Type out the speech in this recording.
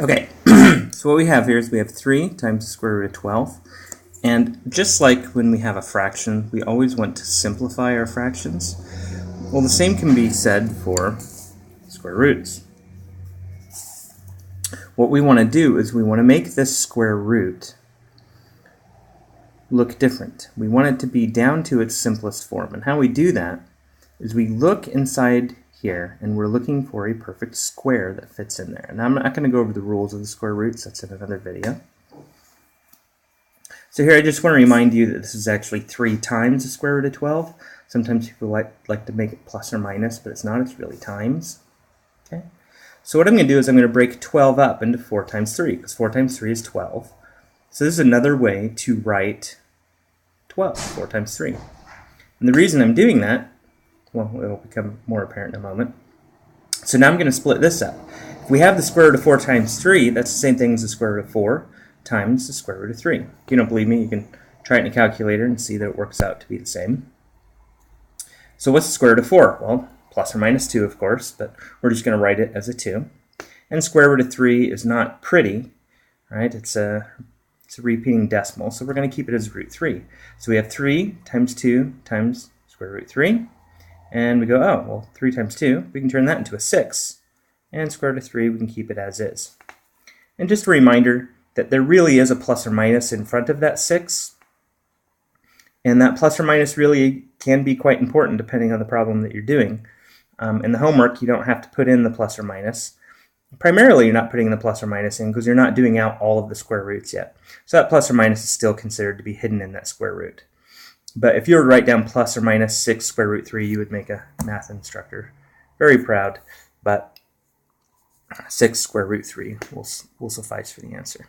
Okay, so what we have here is we have 3 times the square root of 12. And just like when we have a fraction, we always want to simplify our fractions. Well, the same can be said for square roots. What we want to do is we want to make this square root look different. We want it to be down to its simplest form. And how we do that is we look inside here and we're looking for a perfect square that fits in there. And I'm not going to go over the rules of the square roots, that's in another video. So here I just want to remind you that this is actually 3 times the square root of 12. Sometimes people like to make it plus or minus, but it's not, it's really times. Okay. So what I'm going to do is I'm going to break 12 up into 4 times 3, because 4 times 3 is 12. So this is another way to write 12, 4 times 3. And the reason I'm doing that, well, it will become more apparent in a moment. So now I'm going to split this up. If we have the square root of 4 times 3, that's the same thing as the square root of 4 times the square root of 3. If you don't believe me, you can try it in a calculator and see that it works out to be the same. So what's the square root of 4? Well, plus or minus 2, of course, but we're just going to write it as a 2. And square root of 3 is not pretty, right? It's a repeating decimal, so we're going to keep it as root 3. So we have 3 times 2 times square root 3. And we go, oh, well, 3 times 2, we can turn that into a 6. And square root of 3, we can keep it as is. And just a reminder that there really is a plus or minus in front of that 6. And that plus or minus really can be quite important depending on the problem that you're doing. In the homework, you don't have to put in the plus or minus. Primarily, you're not putting the plus or minus in because you're not doing out all of the square roots yet. So that plus or minus is still considered to be hidden in that square root. But if you were to write down plus or minus 6 square root 3, you would make a math instructor very proud. But 6 square root 3 will suffice for the answer.